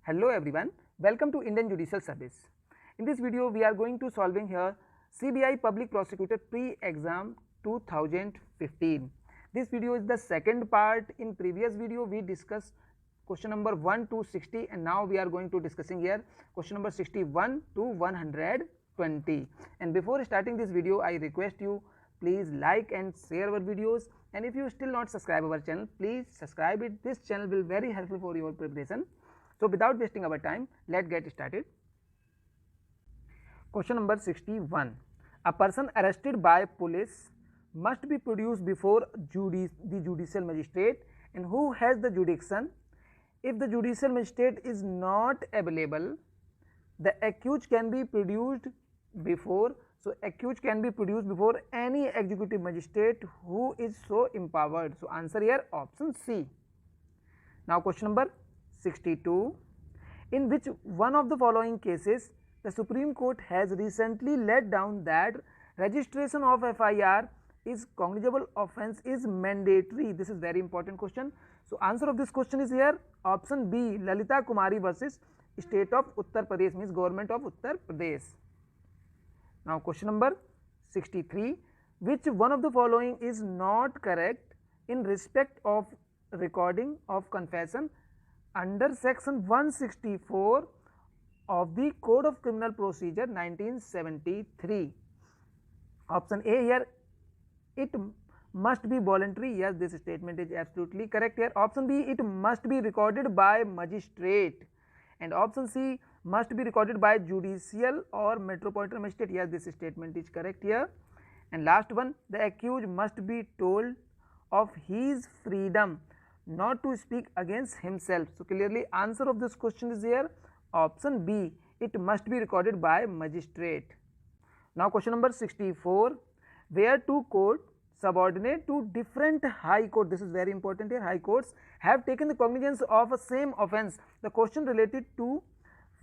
Hello everyone, welcome to Indian Judicial Service. In this video, we are going to solving here CBI Public Prosecutor Pre-Exam 2015. This video is the second part. In previous video, we discussed question number 1 to 60 and now we are going to discussing here question number 61 to 120. And before starting this video, I request you please like and share our videos, and if you still not subscribe our channel, please subscribe it. This channel will very helpful for your preparation. So without wasting our time, let's get started. Question number 61. A person arrested by police must be produced before the judicial magistrate, and who has the jurisdiction. If the judicial magistrate is not available, the accused can be produced before. So accused can be produced before any executive magistrate who is so empowered. So answer here option C. Now question number 62. In which one of the following cases the Supreme Court has recently laid down that registration of FIR is cognizable offence is mandatory? This is very important question. So answer of this question is here option B, Lalita Kumari versus State of Uttar Pradesh, means Government of Uttar Pradesh. Now question number 63. Which one of the following is not correct in respect of recording of confession under section 164 of the Code of Criminal Procedure 1973? Option A here, it must be voluntary. Yes, this statement is absolutely correct here. Option B, it must be recorded by magistrate, and option C, must be recorded by judicial or metropolitan magistrate. Yes, this statement is correct here. And last one, the accused must be told of his freedom not to speak against himself. So clearly answer of this question is here option B, it must be recorded by magistrate. Now question number 64. Where two courts subordinate to different high court, this is very important here, high courts have taken the cognizance of a same offence, the question related to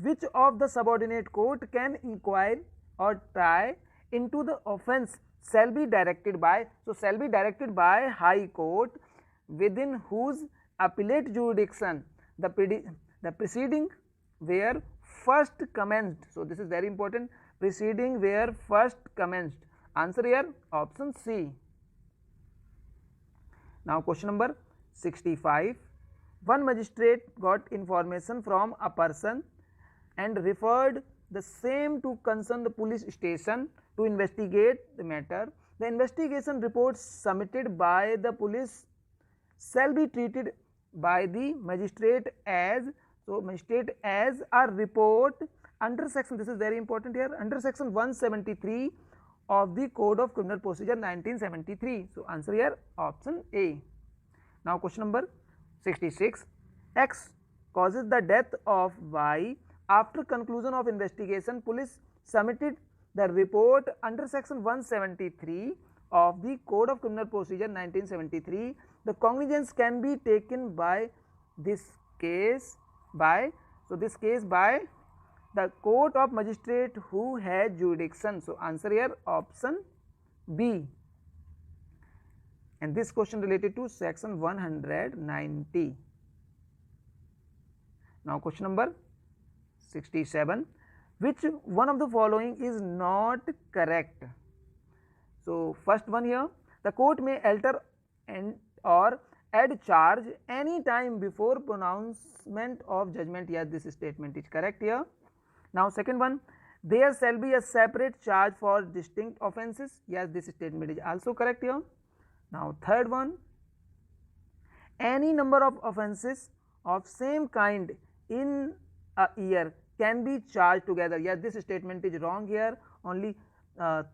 which of the subordinate court can inquire or try into the offence shall be directed by. So shall be directed by high court within whose appellate jurisdiction the proceeding were first commenced. So this is very important, proceeding were first commenced. Answer here option C. Now question number 65. One magistrate got information from a person and referred the same to concern the police station to investigate the matter. The investigation reports submitted by the police shall be treated by the magistrate as, so magistrate as a report under section, this is very important here, under section 173 of the Code of Criminal Procedure 1973. So answer here option A. Now question number 66. X causes the death of Y. After conclusion of investigation, police submitted the report under section 173 of the Code of Criminal Procedure 1973. The cognizance can be taken by this case by, so this case by the court of magistrate who has jurisdiction. So answer here option B. And this question related to section 190. Now question number 67. Which one of the following is not correct? So first one here, the court may alter and or add charge any time before pronouncement of judgment. Yes, this statement is correct here. Now second one, there shall be a separate charge for distinct offences. Yes, this statement is also correct here. Now third one, any number of offences of same kind in a year can be charged together. Yes, this statement is wrong here. Only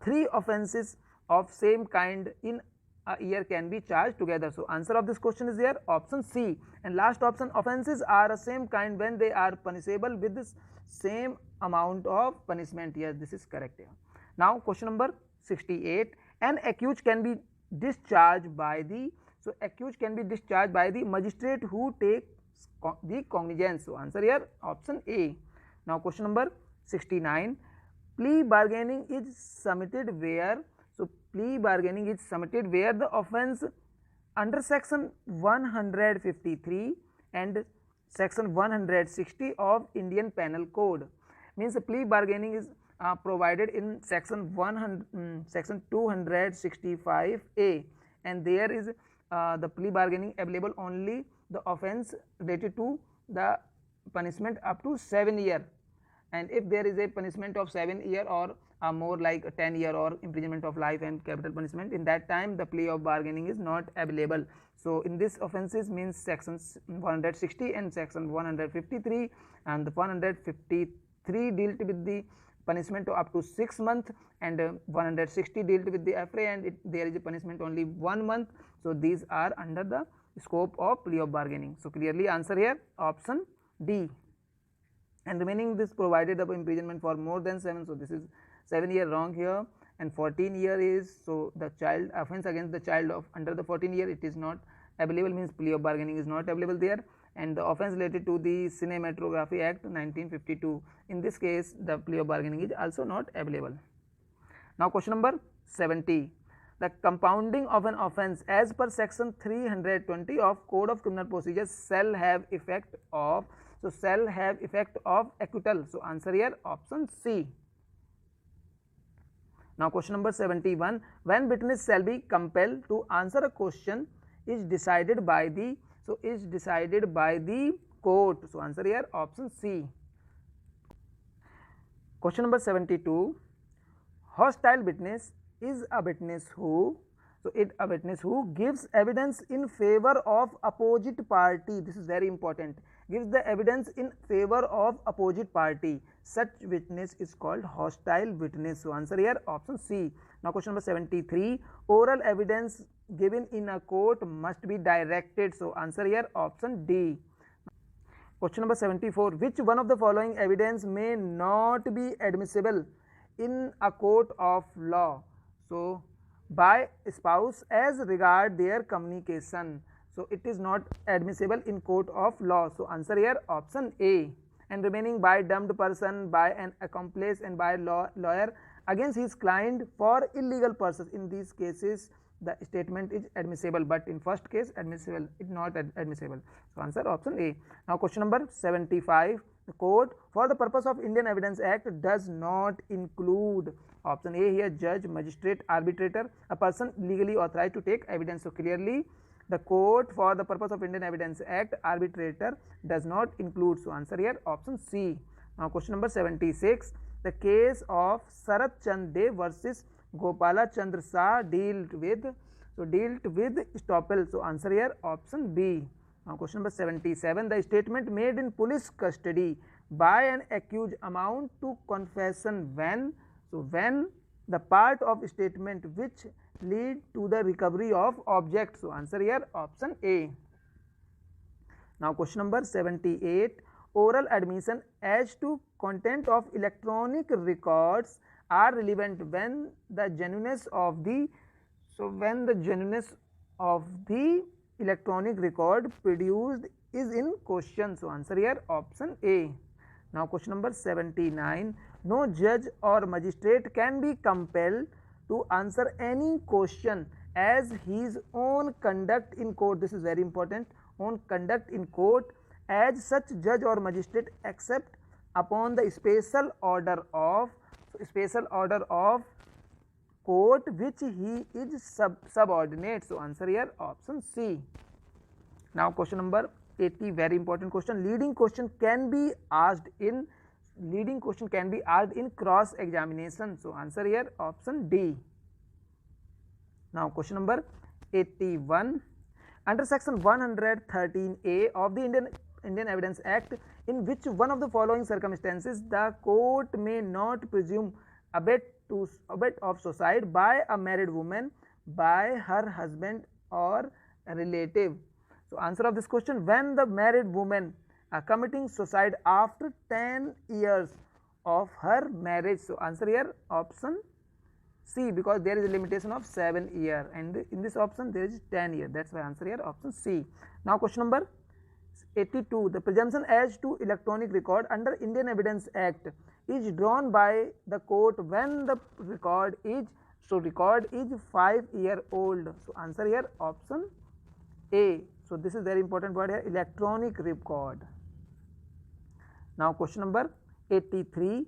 3 offences of same kind in a year can be charged together. So answer of this question is here option C. And last option, offences are the same kind when they are punishable with the same amount of punishment. Yes, this is correct here. Now question number 68. An accused can be discharged by the, so accused can be discharged by the magistrate who takes the cognizance. So answer here option A. Now question number 69. Plea bargaining is submitted where, so plea bargaining is submitted where the offence under section 153 and section 160 of Indian Penal Code. Means plea bargaining is provided in section 265A, and there is the plea bargaining available only the offence related to the punishment up to 7 year, and if there is a punishment of 7 year or more like 10 year or imprisonment of life and capital punishment, in that time the plea of bargaining is not available. So in this offences means sections 160 and section 153, and the 153 dealt with the punishment up to 6 months, and 160 dealt with the affray, and there is a punishment only 1 month. So these are under the scope of plea of bargaining. So clearly answer here option D. And remaining this provided of imprisonment for more than 7, so this is 7 year wrong here, and 14 year is, so the child offence against the child of under the 14 year it is not available, means plea of bargaining is not available there. And the offence related to the Cinematography Act 1952, in this case the plea of bargaining is also not available. Now question number 70, the compounding of an offence as per section 320 of Code of Criminal Procedure shall have effect of, so shall have effect of acquittal. So answer here option C. Now question number 71, when witness shall be compelled to answer a question is decided by the, so is decided by the court. So answer here option C. Question number 72, hostile witness is a witness who, so it a witness who gives evidence in favor of opposite party. This is very important, gives the evidence in favor of opposite party. Such witness is called hostile witness. So answer here option C. Now question number 73, oral evidence given in a court must be directed. So answer here option D. Question number 74, which one of the following evidence may not be admissible in a court of law? So by spouse as regard their communication. So it is not admissible in court of law. So answer here option A. And remaining by doomed person, by an accomplice, and by lawyer against his client for illegal purposes. In these cases the statement is admissible, but in first case admissible, it not admissible. So answer option A. Now question number 75, the court for the purpose of Indian Evidence Act does not include, option A here, judge, magistrate, arbitrator, a person legally authorized to take evidence. So clearly the court for the purpose of Indian Evidence Act, arbitrator does not include. So answer here option C. Now question number 76, the case of Sarat Chand De versus Gopala Chandra Shah dealt with, so dealt with estoppel. So answer here option B. Now question number 77, the statement made in police custody by an accused amount to confession when, so when the part of statement which lead to the recovery of object. So answer here option A. Now question number 78, oral admission as to content of electronic records are relevant when the genuineness of the, so when the genuineness of the electronic record produced is in question. So answer here option A. Now question number 79, no judge or magistrate can be compelled to answer any question as his own conduct in court. This is very important, own conduct in court, as such judge or magistrate except upon the special order of, so special order of court which he is subordinate. So answer here option C. Now question number 80, very important question, leading question can be asked in, leading question can be asked in cross examination. So answer here option D. Now question number 81, under section 113A of the Indian Evidence Act, in which one of the following circumstances the court may not presume abet of suicide by a married woman, by her husband or a relative. So answer of this question, when the married woman committing suicide after 10 years of her marriage. So answer here option C, because there is a limitation of 7 years, and in this option there is 10 years. That's why answer here option C. Now question number 82, the presumption as to electronic record under Indian Evidence Act is drawn by the court when the record is, so record is 5 years old. So answer here option A. So this is very important word here, electronic record. Now question number 83.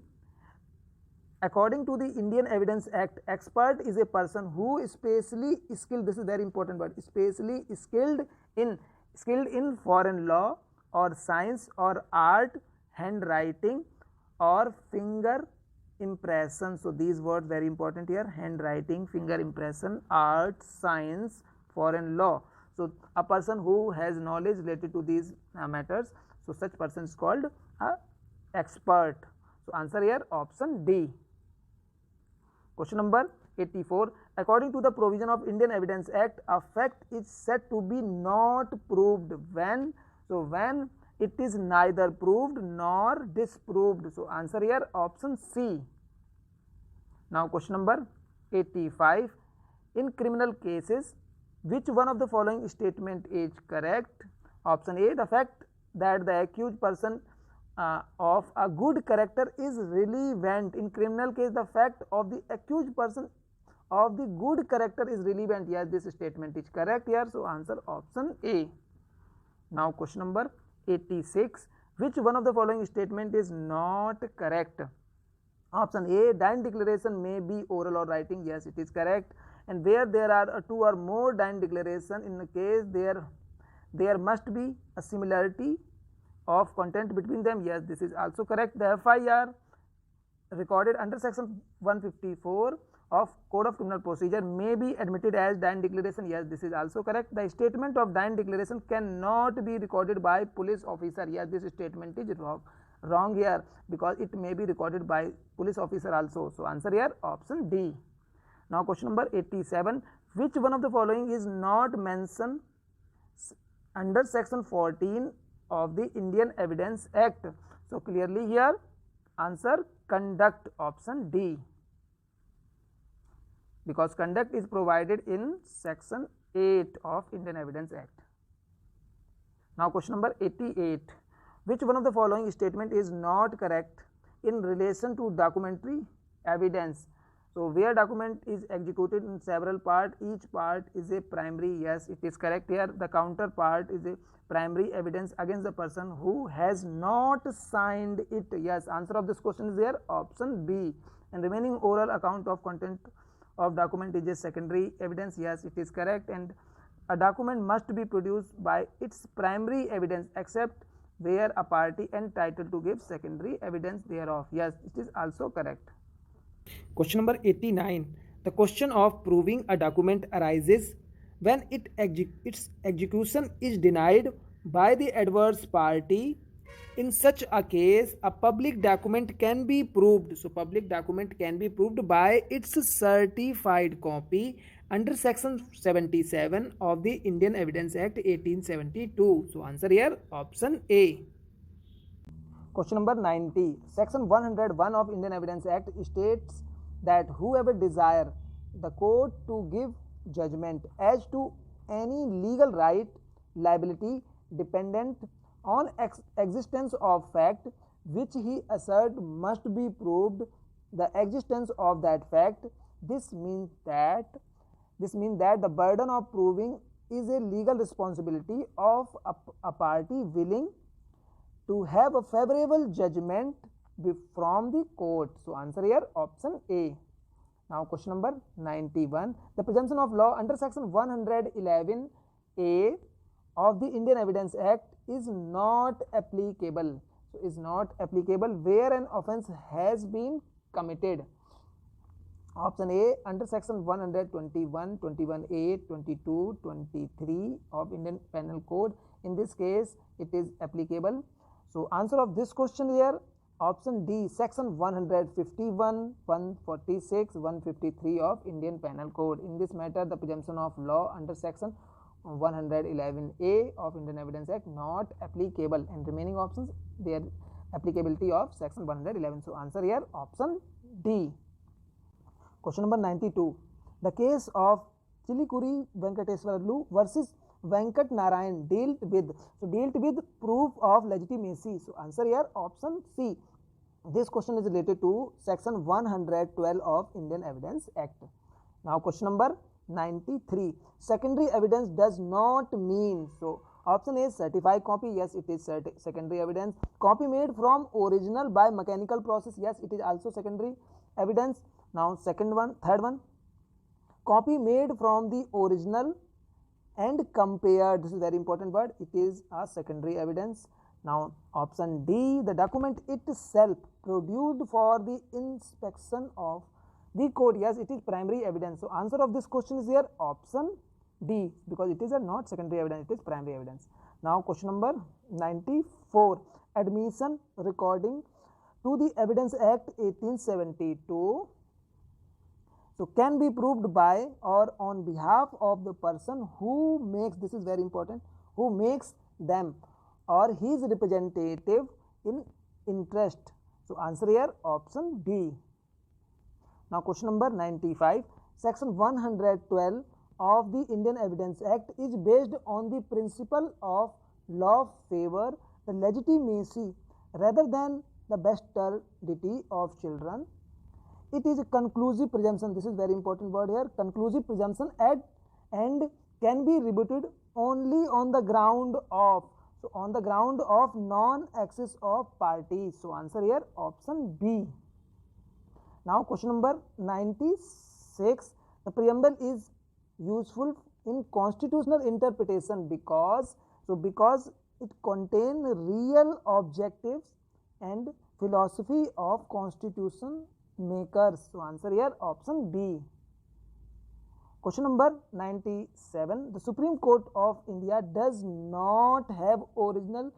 According to the Indian Evidence Act, expert is a person who is specially skilled, this is very important word, specially skilled in foreign law or science or art, handwriting or finger impression. So these words very important here: handwriting, finger impression, art, science, foreign law. So a person who has knowledge related to these matters, so such person is called a expert. So answer here option D. Question number 84. According to the provision of Indian Evidence Act, a fact is said to be not proved when, so when it is neither proved nor disproved. So answer here option C. Now question number 85. In criminal cases, which one of the following statement is correct? Option A, the fact that the accused person of a good character is relevant. In criminal case, the fact of the accused person of the good character is relevant. Yes, this statement is correct here. So answer option A. Now question number 86. Which one of the following statement is not correct? Option A, Dine declaration may be oral or writing. Yes, it is correct. And where there are two or more Dine declaration, in the case there must be a similarity of content between them. Yes, this is also correct. The FIR recorded under section 154 of Code of Criminal Procedure may be admitted as Dine declaration. Yes, this is also correct. The statement of Dine declaration cannot be recorded by police officer. Yes, this statement is wrong here, because it may be recorded by police officer also. So answer here option D. Now question number 87. Which one of the following is not mentioned under section 14 of the Indian Evidence Act? So clearly here answer conduct, option D, because conduct is provided in section 8 of Indian Evidence Act. Now question number 88. Which one of the following statement is not correct in relation to documentary evidence? So where document is executed in several parts, each part is a primary. Yes, it is correct here. The counterpart is a primary evidence against the person who has not signed it. Yes, answer of this question is here option B. And remaining oral account of content of document is a secondary evidence. Yes, it is correct. And a document must be produced by its primary evidence except where a party entitled to give secondary evidence thereof. Yes, it is also correct. Question number 89. The question of proving a document arises when its execution is denied by the adverse party. In such a case, a public document can be proved. So public document can be proved by its certified copy under section 77 of the Indian Evidence Act 1872. So answer here option A. Question number 90. Section 101 of Indian Evidence Act states that whoever desire the court to give judgment as to any legal right, liability dependent on existence of fact which he assert must be proved the existence of that fact. This means that the burden of proving is a legal responsibility of a party willing to have a favorable judgment from the court. So answer here option A. Now question number 91. The presumption of law under section 111A of the Indian Evidence Act is not applicable. So is not applicable where an offence has been committed. Option A, under section 121, 21A, 22, 23 of Indian Penal Code. In this case, it is applicable. So answer of this question here, option D, section 151, 146, 153 of Indian Penal Code. In this matter, the presumption of law under section 111A of Indian Evidence Act not applicable, and remaining options, their applicability of section 111. So answer here option D. Question number 92. The case of Chilikuri Venkateswarlu versus Venkat Narayan dealt with proof of legitimacy. So answer here option C. This question is related to section 112 of Indian Evidence Act. Now question number 93. Secondary evidence does not mean. So Option A, certified copy. Yes, it is secondary evidence. Copy made from original by mechanical process. Yes, it is also secondary evidence. Now third one, copy made from the original and compared. This is very important word. It is a secondary evidence. Now option D, the document itself produced for the inspection of the court. Yes, it is primary evidence. So answer of this question is here option D, because it is a not secondary evidence, it is primary evidence. Now question number 94, admission recording to the Evidence Act 1872. So can be proved by or on behalf of the person who makes, this is very important, who makes them or his representative in interest. So answer here option D. Now question number 95, section 112 of the Indian Evidence Act is based on the principle of law favor the legitimacy rather than the bastardy of children. It is a conclusive presumption. This is very important word here. Conclusive presumption and can be rebutted only on the ground of, so on the ground of non-access of parties. So answer here option B. Now question number 96, the preamble is useful in constitutional interpretation because it contains real objectives and philosophy of constitution makers. So answer here option B. Question number 97, the Supreme Court of India does not have original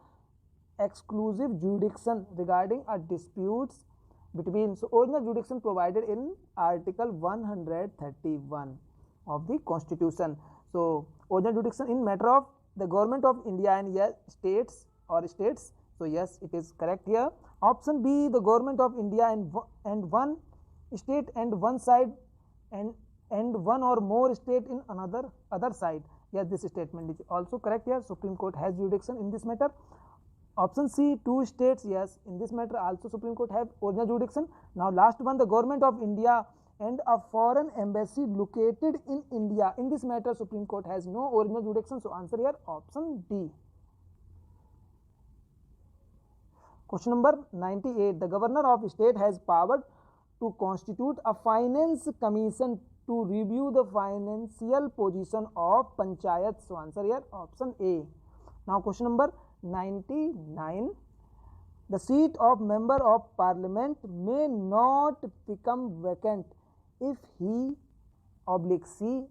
exclusive jurisdiction regarding a disputes between, so original jurisdiction provided in article 131 of the constitution. So original jurisdiction in matter of the government of India and yes, states. So yes, it is correct here. Option B, the government of India and one state and one side and one or more state in other side. Yes, this statement is also correct here. Supreme Court has jurisdiction in this matter. Option C, two states. Yes, in this matter also Supreme Court have original jurisdiction. Now last one, the government of India and a foreign embassy located in India. In this matter Supreme Court has no original jurisdiction. So answer here option D. Question number 98, the governor of state has power to constitute a finance commission to review the financial position of panchayat. So answer here option A. Now question number 99, the seat of member of parliament may not become vacant if he oblique C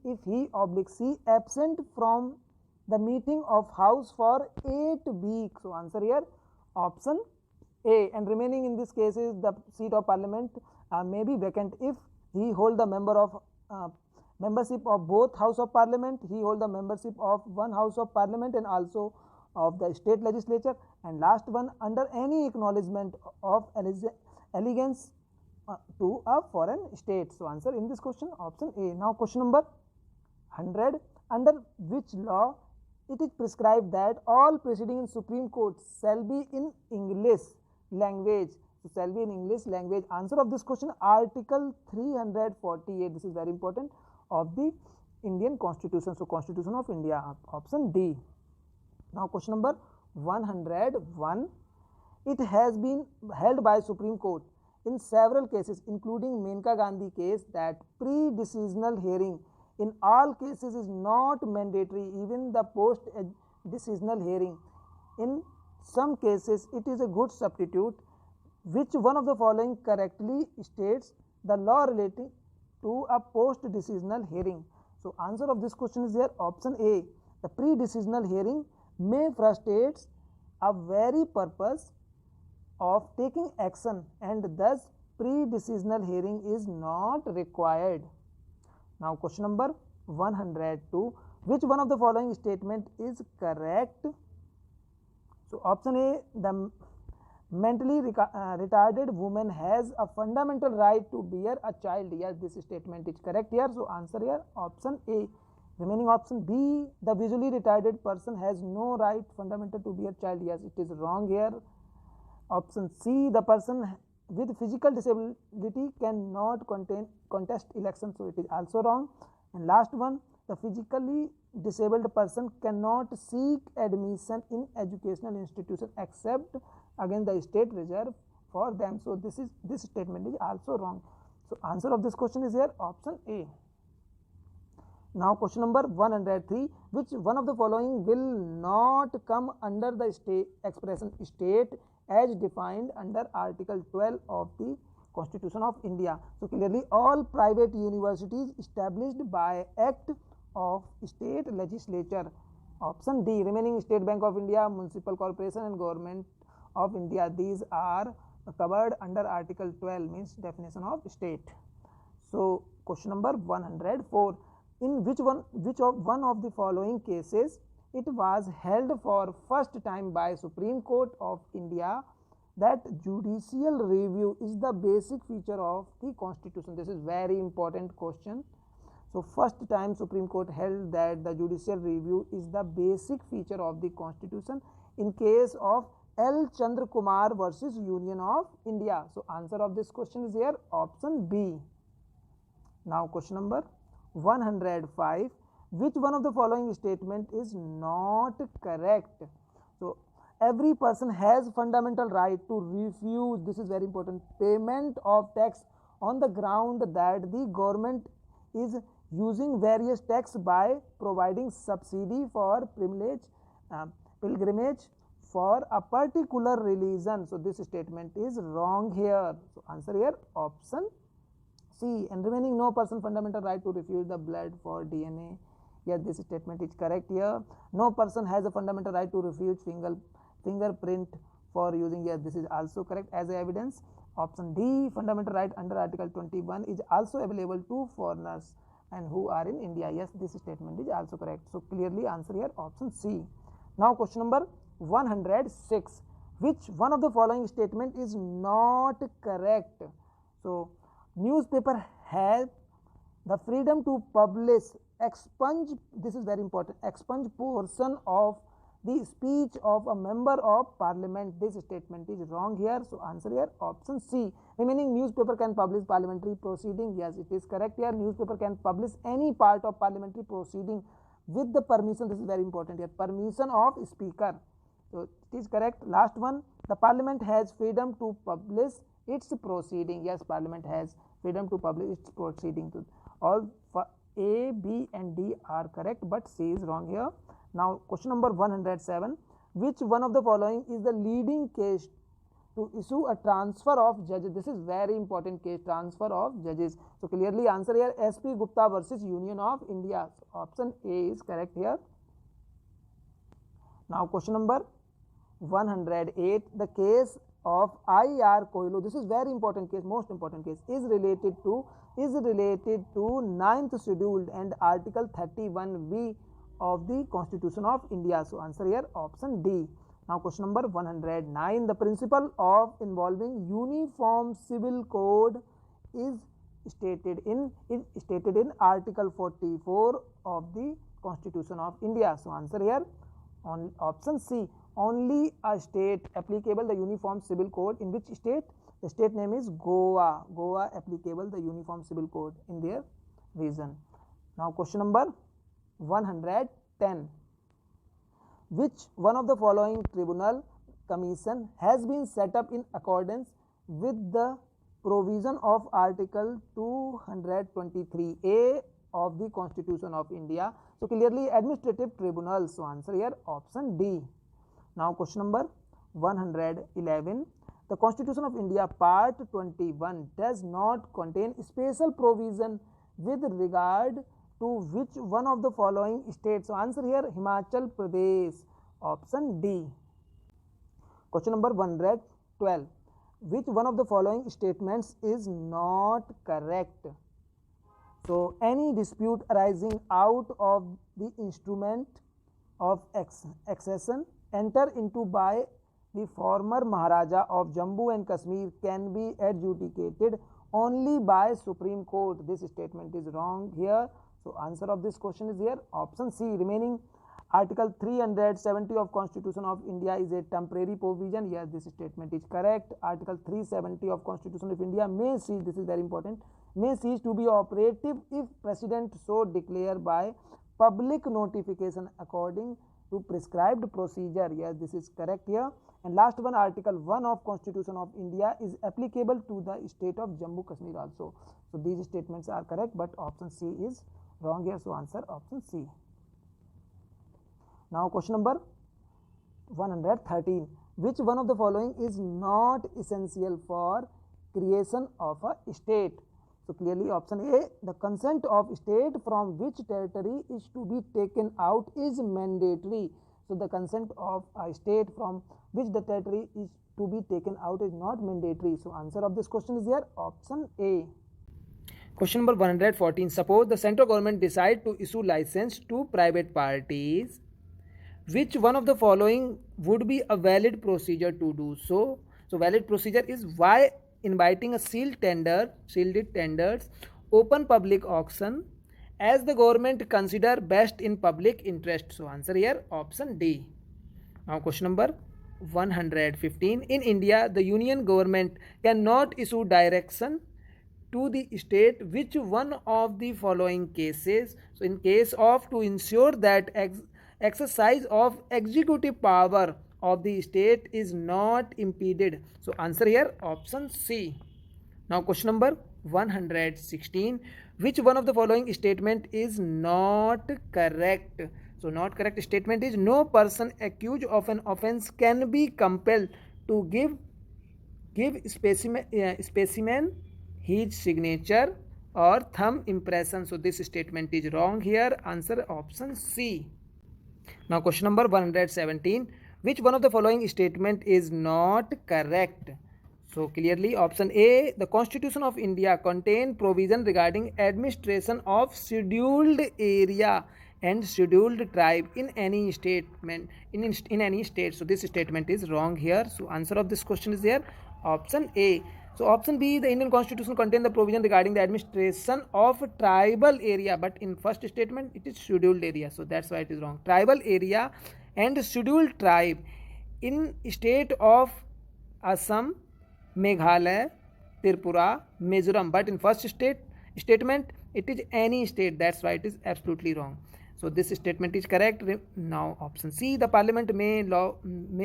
absent from the meeting of house for 8 weeks. So answer here option A, and remaining in this case is the seat of parliament may be vacant if he hold the membership of both house of parliament, he hold the membership of one house of parliament and also of the state legislature, and last one, under any acknowledgement of allegiance to a foreign state. So answer in this question option A. Now question number 100, under which law it is prescribed that all proceedings in Supreme Court shall be in English language. So shall be in English language. Answer of this question article 348. This is very important of the Indian Constitution. So Constitution of India, option D. Now question number 101, it has been held by Supreme Court in several cases including Menka Gandhi case that pre-decisional hearing in all cases is not mandatory, even the post-decisional hearing. In some cases it is a good substitute. Which one of the following correctly states the law relating to a post-decisional hearing? So answer of this question is here option A. The pre-decisional hearing may frustrate a very purpose of taking action and thus pre-decisional hearing is not required. Now question number 102, which one of the following statement is correct? So option A, the mentally retarded woman has a fundamental right to bear a child. Yes, this statement is correct here. So answer here option A. Remaining option B, the visually retarded person has no right fundamental to bear child. Yes, it is wrong here. Option C, the person with physical disability cannot contest election. So it is also wrong. And last one, the physically disabled person cannot seek admission in educational institution except against the state reserve for them. So this statement is also wrong. So answer of this question is here option A. Now question number 103, which one of the following will not come under the state expression state as defined under Article 12 of the Constitution of India? So clearly all private universities established by Act of State Legislature. Option D, remaining State Bank of India, Municipal Corporation and Government of India, these are covered under Article 12, means definition of state. So question number 104, in which one of the following cases it was held for first time by Supreme Court of India that judicial review is the basic feature of the Constitution? This is very important question. So first time Supreme Court held that the judicial review is the basic feature of the Constitution in case of L. Chandra Kumar versus Union of India. So answer of this question is here option B. Now question number 105, which one of the following statement is not correct? So every person has fundamental right to refuse, this is very important, payment of tax on the ground that the government is using various tax by providing subsidy for pilgrimage for a particular religion. So this statement is wrong here. So answer here option C. And remaining no person fundamental right to refuse the blood for DNA. Yes, this statement is correct here. No person has a fundamental right to refuse fingerprint for using. Yes, this is also correct as evidence. Option D, fundamental right under Article 21 is also available to foreigners and who are in India. Yes, this statement is also correct. So clearly answer here option C. Now question number 106, which one of the following statement is not correct? So newspaper have the freedom to publish, expunge, this is very important, expunge portion of the speech of a member of parliament. This statement is wrong here. So answer here option C. Remaining newspaper can publish parliamentary proceeding. Yes, it is correct here. Newspaper can publish any part of parliamentary proceeding with the permission, this is very important here, permission of speaker. So it is correct. Last one, the parliament has freedom to publish its proceeding. Yes, parliament has freedom to publish its proceeding. All A, B and D are correct, but C is wrong here. Now question number 107, which one of the following is the leading case to issue a transfer of judges? This is very important case, transfer of judges. So clearly answer here SP Gupta versus Union of India. So option A is correct here. Now question number 108, the case of I.R. Coelho, this is very important case, most important case, is related to 9th schedule and Article 31B of the Constitution of India. So answer here option D. Now question number 109, the principle of involving uniform civil code is stated in Article 44 of the Constitution of India. So answer here on option C. Only a state applicable the uniform civil code. In which state? The state name is Goa. Goa applicable the uniform civil code in their region. Now question number 110, which one of the following tribunal commission has been set up in accordance with the provision of Article 223A of the Constitution of India? So clearly administrative tribunal. So answer here option D. Now question number 111, the Constitution of India Part 21 does not contain special provision with regard to which one of the following states? So answer here Himachal Pradesh, option D. Question number 112, which one of the following statements is not correct? So any dispute arising out of the instrument of accession enter into by the former Maharaja of Jammu and Kashmir can be adjudicated only by Supreme Court. This statement is wrong here. So answer of this question is here option C. Remaining Article 370 of Constitution of India is a temporary provision. Yes, this statement is correct. Article 370 of Constitution of India may cease, this is very important, may cease to be operative if President so declare by public notification according to prescribed procedure. Yes, this is correct here. And last one, Article 1 of Constitution of India is applicable to the state of Jammu Kashmir also. So these statements are correct, but option C is wrong here. So answer option C. Now question number 113. Which one of the following is not essential for creation of a state? So clearly option A, the consent of state from which territory is to be taken out is mandatory. So the consent of a state from which the territory is to be taken out is not mandatory. So answer of this question is here option A. Question number 114. Suppose the central government decide to issue license to private parties. Which one of the following would be a valid procedure to do so? So valid procedure is by inviting a sealed tenders, open public auction as the government consider best in public interest. So answer here option D. Now question number 115. In India, the union government cannot issue direction to the state which one of the following cases. So in case of to ensure that exercise of executive power of the state is not impeded. So answer here option C. Now question number 116. Which one of the following statement is not correct? So not correct statement is no person accused of an offense can be compelled to give specimen his signature or thumb impression. So this statement is wrong here. Answer option C. Now question number 117. Which one of the following statement is not correct? So clearly option A, the Constitution of India contain provision regarding administration of scheduled area and scheduled tribe in any statement in any state. So this statement is wrong here. So answer of this question is here option A. So option B, the Indian Constitution contain the provision regarding the administration of tribal area, but in first statement it is scheduled area. So that's why it is wrong. Tribal area and scheduled tribe in state of Assam, Meghalaya, Tripura, Mizoram, but in first statement it is any state. That's why it is absolutely wrong. So this statement is correct. Now option C, the parliament may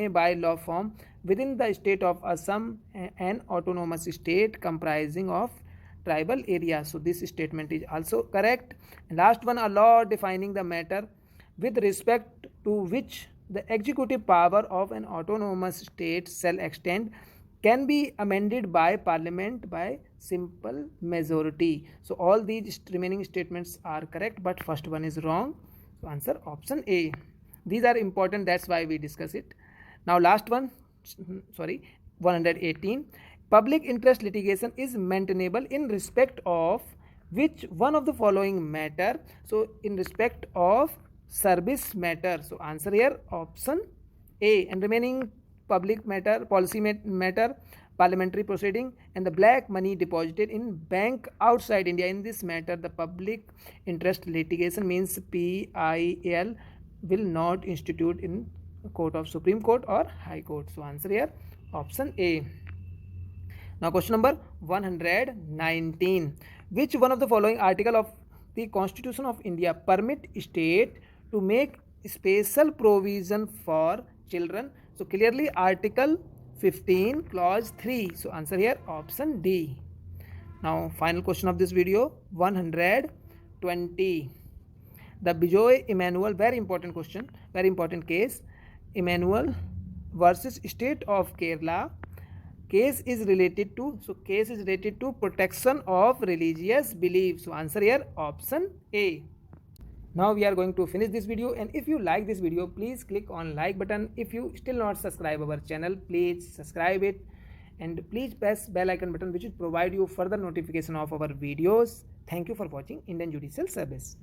by law form within the state of Assam an autonomous state comprising of tribal area. So this statement is also correct. And last one, a law defining the matter with respect to which the executive power of an autonomous state shall extend can be amended by parliament by simple majority. So all these remaining statements are correct, but first one is wrong. So answer option A. These are important, that's why we discuss it. Now last one, 118. Public interest litigation is maintainable in respect of which one of the following matter? So in respect of service matter. So answer here option A. And remaining public matter, policy matter, parliamentary proceeding, and the black money deposited in bank outside India. In this matter, the public interest litigation means PIL will not institute in court of Supreme Court or High Court. So answer here option A. Now question number 119. Which one of the following article of the Constitution of India permit state to make special provision for children? So clearly article 15 clause 3. So answer here option D. Now final question of this video, 120. The Bijoy Emanuel, very important question, very important case, Emanuel versus State of Kerala. Case is related to, protection of religious belief. So answer here option A. Now we are going to finish this video, and if you like this video, please click on like button. If you still not subscribe our channel, please subscribe it, and please press bell icon button which will provide you further notification of our videos. Thank you for watching Indian Judicial Service.